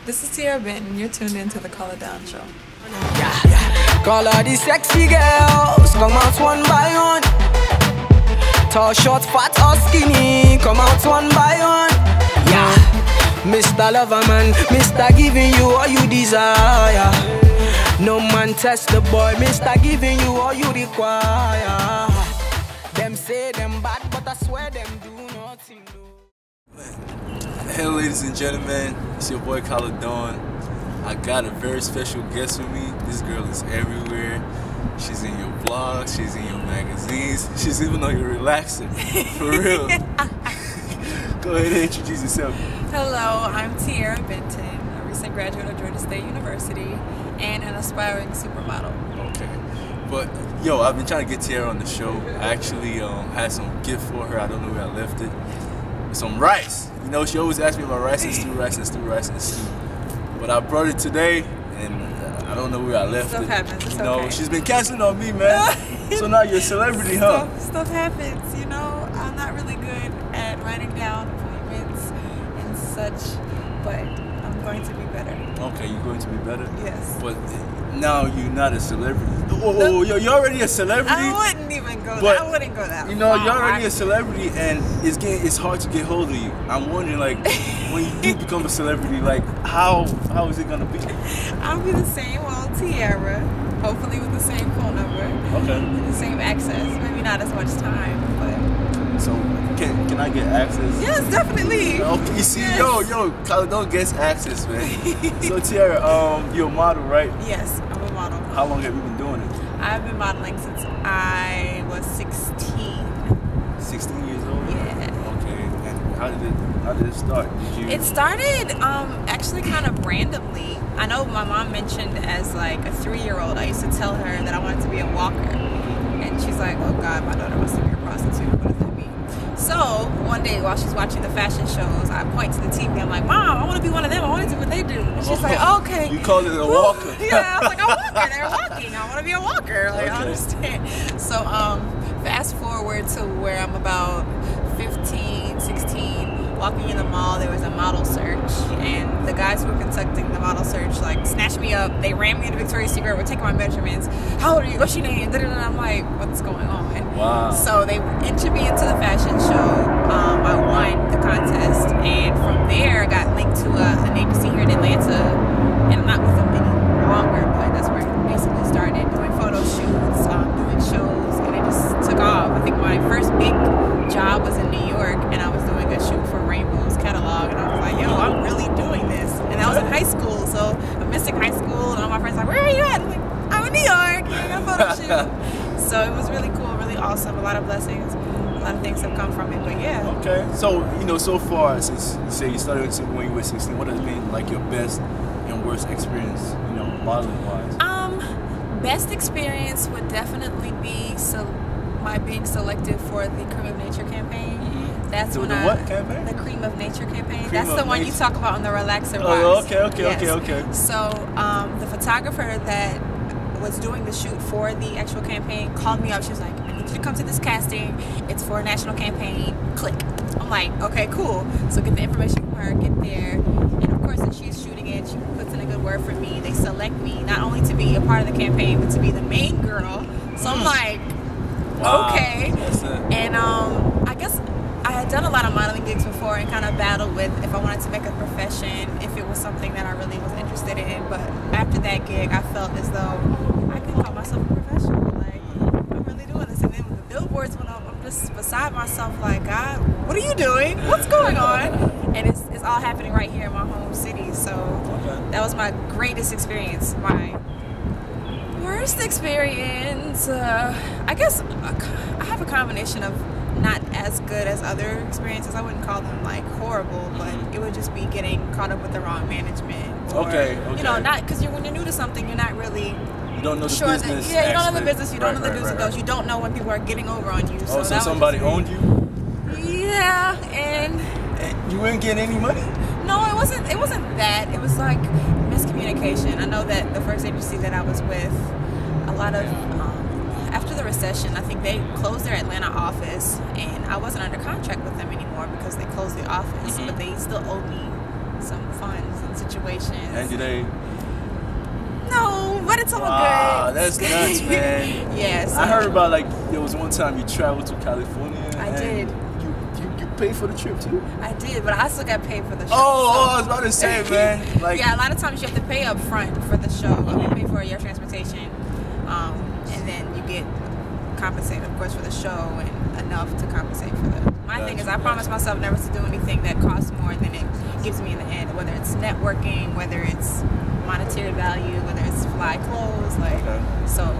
This is Tierra, Benton, and you're tuned into the KaLoDoN show. Call all these sexy girls, come out one by one. Tall, short, fat or skinny, come out one by one. Yeah, Mr. Loverman, Mr. giving you all you desire. No man test the boy, Mr. giving you all you require. Them say them bad, but I swear them do nothing. Hey ladies and gentlemen, it's your boy KaLoDoN. I got a very special guest with me. This girl is everywhere. She's in your vlogs, she's in your magazines, she's even on your relaxer. For real. Go ahead and introduce yourself. Hello, I'm Tierra Benton, a recent graduate of Georgia State University and an aspiring supermodel. Okay. But, yo, I've been trying to get Tierra on the show. I actually had some gift for her. I don't know where I left it. Some rice. You know, she always asks me about rice and stew, rice and stew, rice and stew. But I brought it today, and I don't know where I left Stuff it. happens. It's you know, okay. She's been canceling on me, man. So now you're a celebrity, huh? Stuff happens, you know. I'm not really good at writing down appointments and such, but I'm going to be better. Okay, you're going to be better? Yes. But now you're not a celebrity. Oh, you're already a celebrity. I wouldn't even go But, that. I wouldn't go that You know, far. you're already a celebrity, and it's hard to get hold of you. I'm wondering, like, when you do become a celebrity, like, how is it gonna be? I'll be the same old Tierra, hopefully with the same phone number. Okay. And the same access. Maybe not as much time, but So can I get access? yes, definitely. Okay, you see, Yes. yo, KaLoDoN gets access, man. So Tierra, you're a model, right? Yes, I'm a model. How long have you been doing it? I've been modeling since I was 16. 16 years old? Yeah. Okay, and how did it start? Did you? It started actually kind of randomly. I know my mom mentioned as like a 3-year-old, I used to tell her that I wanted to be a walker. And she's like, oh God, my daughter wants to be a prostitute. What does that mean? So one day while she's watching the fashion shows, I point to the TV. I'm like, Mom, I want to be one of them. I want to do what they do. And she's like, okay. You called it a walker. Yeah, I was like, a walker. They're walking. I want to be a walker. Like, I understand. So fast forward to where I'm about 15, 16, walking in the mall. There was a model search, and the guys who were conducting the model search like snatched me up. They ran me into Victoria's Secret. Were taking my measurements. How old are you? What's your name? And I'm like, what's going on? Wow. So they entered me into the fashion show. I won the contest, and from there I got linked to an agency here in Atlanta, and I'm not with them any longer, but that's where it basically started, doing photo shoots, doing shows, and it just took off. I think my first big job was in New York, and I was doing a shoot for Rainbow's catalog, and I was like, yo, I'm really doing this. And I was in high school, so I'm missing high school, and all my friends are like, where are you at? I'm like, I'm in New York, doing a photo shoot. So it was really cool, really awesome, a lot of blessings, a lot of things have come from it, but yeah. Okay, so, you know, so far, since you say you started when you were 16, what has been, like, your best and worst experience, you know, modeling-wise? Best experience would definitely be my being selected for the Cream of Nature campaign. That's when what campaign? The Cream of Nature campaign. Cream That's the one Nature. you talk about on the relaxer box. Oh, okay. Yes. So the photographer that was doing the shoot for the actual campaign called me up. She was like, I need you to come to this casting. It's for a national campaign. Click. I'm like, okay, cool. So get the information from her, get there. And of course, as she's shooting it, she puts in a good word for me. They select me not only to be a part of the campaign, but to be the main girl. So I'm like, wow. okay. That's it. And I guess I had done a lot of modeling gigs before and kind of battled with if I wanted to make a profession, if it was something that I really was interested in. But after that gig, I felt as though I could call myself a professional. Like, I'm really doing this. And then when the billboards went up, I'm just beside myself like, God, what are you doing? What's going on? And it's all happening right here in my home city. So that was my greatest experience. My worst experience, I guess I have a combination of not as good as other experiences. I wouldn't call them like horrible, but it would just be getting caught up with the wrong management. Or, Okay. you know, not because when you're new to something, you're not really You don't know the sure business. you don't know the aspect. business. You don't know the do's and right. don'ts. You don't know when people are getting over on you. Oh, so that somebody was owned you? Yeah, and You wouldn't get any money? no, it wasn't that. It was like miscommunication. I know that the first agency that I was with, a lot of after the recession, I think they closed their Atlanta office, and I wasn't under contract with them anymore because they closed the office, but they still owed me some fun situations. And today. No, but it's all Wow, good. that's nuts, man. Yes. I heard about like there was one time you traveled to California. I did. You paid for the trip too? I did, but I still got paid for the show. I was about to say, man. Like, yeah, a lot of times you have to pay up front for the show. You pay for your transportation, and then you get compensated, of course, for the show and enough to compensate for the. My thing is, I promise myself never to do anything that costs more than it gives me in the end. Whether it's networking, whether it's monetary value, whether it's fly clothes, like so.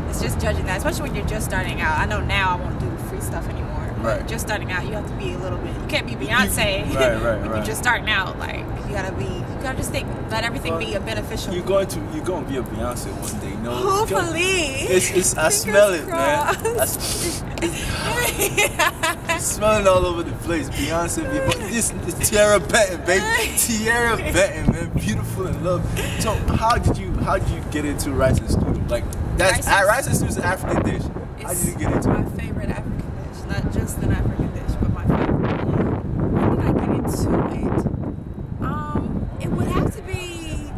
It's just judging that, especially when you're just starting out. I know now I won't do free stuff anymore. Right. Just starting out, you have to be a little bit. You can't be Beyonce. Right. When you're just starting out, like you gotta just think, let everything be a beneficial. You're going to be a Beyonce one day. No, hopefully. I smell it, man. I smell it all over the place. Beyonce, this Tierra Benton, baby. Tierra Benton, man, beautiful and love. So how did you get into rice and stew? Like rice and stew is an African dish. How did you get into it? My favorite African dish, not just an African dish, but my favorite. How did I get into it? It would have to be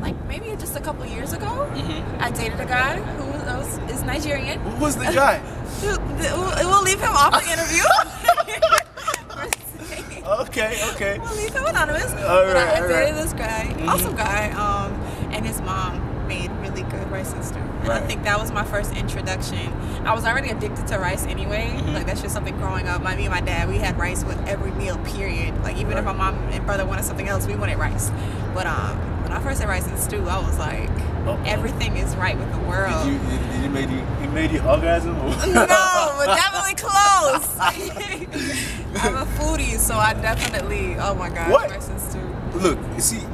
like maybe just a couple years ago. I dated a guy who is Nigerian. Who was the guy? We'll leave him off the interview. Okay. We'll leave him anonymous. All right. I dated this guy, awesome guy, and his mom made really good rice and stew. And I think that was my first introduction. I was already addicted to rice anyway. Like that's just something growing up. Me and my dad, we had rice with every meal, period. Like even if my mom and brother wanted something else, we wanted rice. But when I first had rice and stew, I was like, everything is right with the world. Did he made you orgasm? No, but definitely close. I'm a foodie, so I definitely, oh my gosh, rice and stew. Look,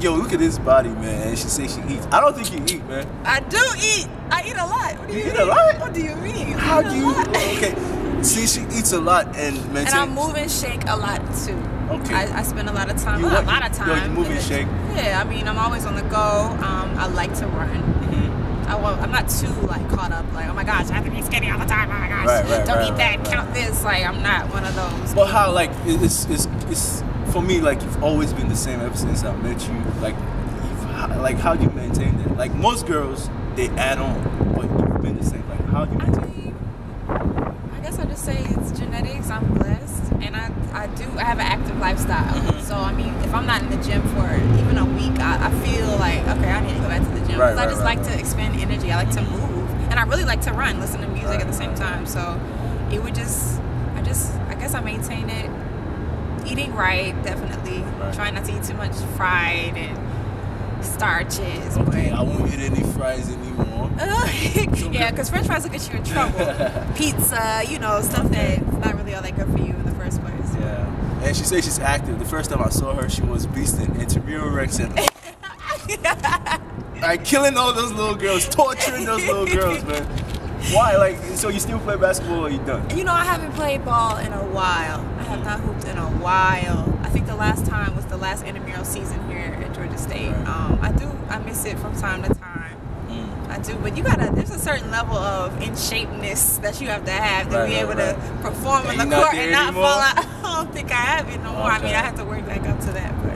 look at this body, man. And she says she eats. I don't think you eat, man. I do eat. I eat a lot. What do you mean? Eat a lot? What do you mean? How do you? Okay. See, she eats a lot and And I move and shake a lot too. Okay. I spend a lot of time. A lot of time. You move and shake. Yeah, I mean, I'm always on the go. I like to run. I'm not too like caught up. Like, oh my gosh, I have to be skinny all the time. Oh my gosh, don't eat that. Count this. Like, I'm not one of those. Well, how like it's for me, like you've always been the same ever since I met you. Like how do you maintain that? Like most girls, they add on, but you've been the same. Like how do you maintain I guess I just say it's genetics. I'm blessed, and I have an active lifestyle. So I mean, if I'm not in the gym for even a week, I feel like okay, I need to go back to the gym because I just like to expend energy. I like to move, and I really like to run, listen to music at the same time. So it would I guess I maintain it. Eating right, definitely. Trying not to eat too much fried and starches. Okay, I won't eat any fries anymore. Yeah, because French fries will get you in trouble. Pizza, stuff that's not really all that good for you in the first place. Yeah. And she says she's active. The first time I saw her, she was beasting, intramural and like killing all those little girls, torturing those little girls, man. Why? Like, so you still play basketball or you done? I haven't played ball in a while. I have not hooped in a while. I think the last time was the last intramural season here at Georgia State. I miss it from time to time. I do, but there's a certain level of in shapeness that you have to be able to perform on the court and not fall out. I don't think I have it no more. I mean, I have to work back up to that, but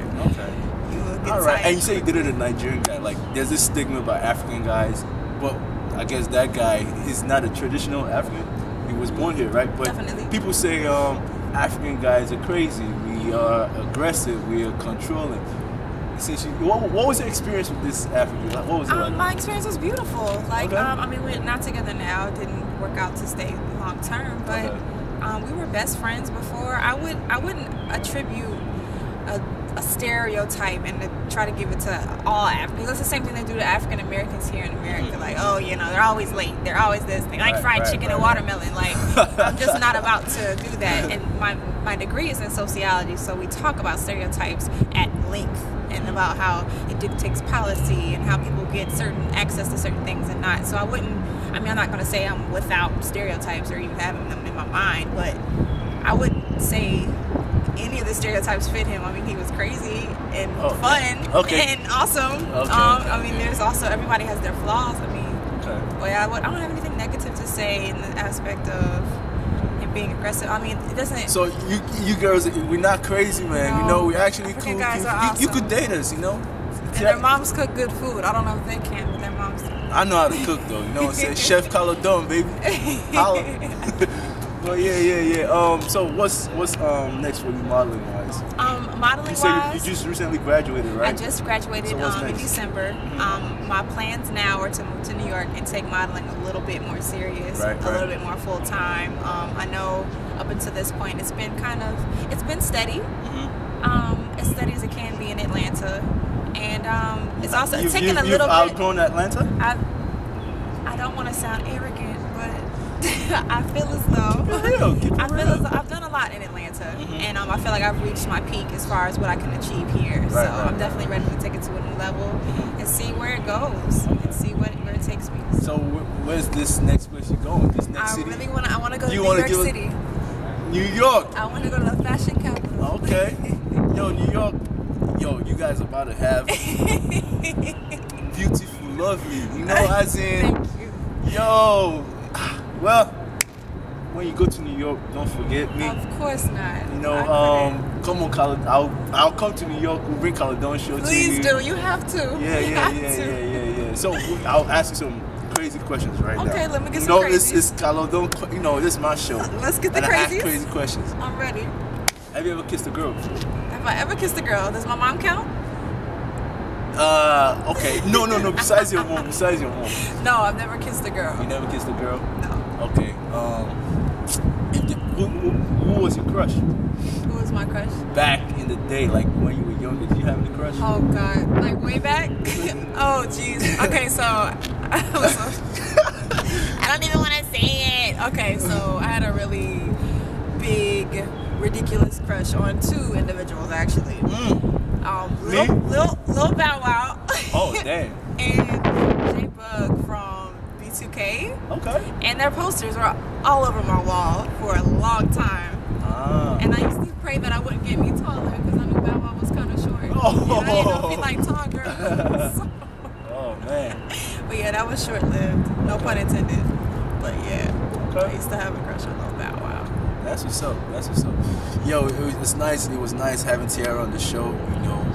you will get tired. And you say you did it a Nigerian guy. Like, there's this stigma about African guys, but I guess that guy is not a traditional African. He was born here, right? But definitely. People say African guys are crazy. We are aggressive. We are controlling. What was your experience with this African? Like, what was it like? My experience was beautiful. Like, I mean, we're not together now. It didn't work out to stay long term, but we were best friends before. I wouldn't attribute a stereotype and to try to give it to all Africans. That's the same thing they do to African Americans here in America. Like, they're always late. They're always this. They like fried chicken and watermelon. Like, I'm just not about to do that. And my degree is in sociology, so we talk about stereotypes at length and about how it dictates policy and how people get certain access to certain things and not. So I'm not going to say I'm without stereotypes or even having them in my mind, but I wouldn't say any of the stereotypes fit him. I mean, he was crazy and fun and awesome. I mean, there's also, everybody has their flaws. I mean, but I don't have anything negative to say in the aspect of him being aggressive. I mean, it doesn't. So you girls, we're not crazy, man. No, you know, we're actually African cool. guys are awesome. You could date us, you know. And their moms cook good food. I don't know if they can, but their moms do. I know how to cook though. You know what I'm saying? Chef KaLoDoN, baby. Holla. But yeah. So what's next for you modeling wise? Modeling You wise, you just recently graduated, right? I just graduated in December. My plans now are to move to New York and take modeling a little bit more serious, a little bit more full time. I know up until this point it's been steady, as steady as it can be in Atlanta, and it's also taken a little bit. You've outgrown Atlanta? I don't want to sound arrogant, but I feel as though I've done a lot in Atlanta, and I feel like I've reached my peak as far as what I can achieve here. I'm definitely ready to take it to a new level and see where it goes and see where it takes me. So where's this next place you're going? This next city? I want to go to New York City. New York. I want to go to the fashion capital. Okay. Yo, New York. Yo, you guys about to have beautiful, lovely. You know, as in. Thank you. Yo. Well, when you go to New York, don't forget me. Of course not. You know, come on, KaLoDoN. I'll come to New York. We'll bring KaLoDoN show to you. Please do. You have to. Yeah. So I'll ask you some crazy questions right now. Okay, let me get some crazy. It's KaLoDoN. You know, this is my show. Let's get the crazy. I ask crazy questions. I'm ready. Have you ever kissed a girl before? Have I ever kissed a girl? Does my mom count? Okay. No. Besides your mom. No, I've never kissed a girl. You never kissed a girl? No. Okay. Who was your crush? Who was my crush? Back in the day, like when you were younger, did you have any crush? Oh God, like way back? Oh jeez. Okay, so I don't even want to say it. Okay, so I had a really big, ridiculous crush on two individuals actually. Lil Bow Wow. Oh damn. And J-Bug from B2K. Okay. And their posters were all over my wall for a long time. And I used to pray that I wouldn't get me taller because I knew Bow Wow was kind of short. Oh. And I didn't know if he liked tall girls. So. Oh man. But yeah, that was short-lived. No pun intended. But yeah, I used to have a crush on Lil Bow Wow. That's what's up. Yo, it's nice. It was nice having Tierra on the show. You know,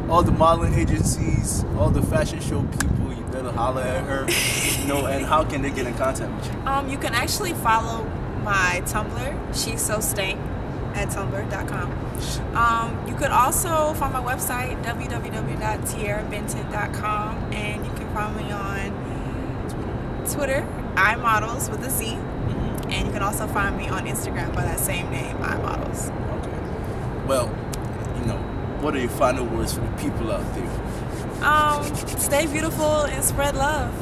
all the modeling agencies, all the fashion show people, you better holler at her. You know, and how can they get in contact with you? You can actually follow my Tumblr, she's so stank at tumblr.com. You could also find my website, www.tierrabenton.com, and you can find me on Twitter, iModels with a Z. And you can also find me on Instagram by that same name, iModels. Okay. Well, you know, what are your final words for the people out there? Stay beautiful and spread love.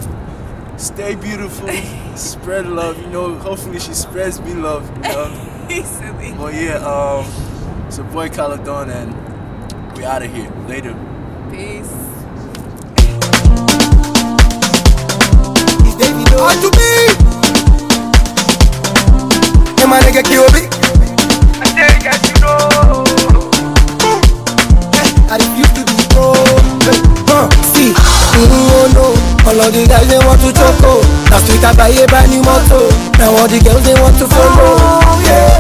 Stay beautiful, spread love. You know, hopefully she spreads me love. You know? Silly. Well, yeah. It's your boy KaLoDoN, and we out of here. Later. Peace. My nigga QB. I tell you guys, you know. I used to be broke. See, oh no. All of the guys they want to choco. Last week I buy a brand new motor. Now all the girls they want to follow. Yeah,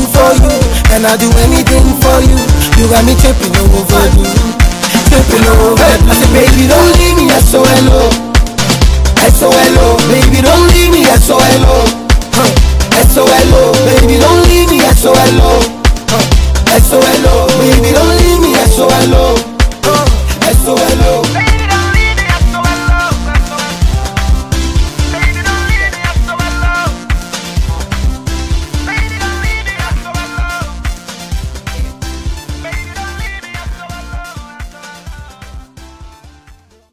for you, and I do anything for you. You got me tripping over you. I said, baby, don't leave me. SOLO. Baby, don't leave me. SOLO.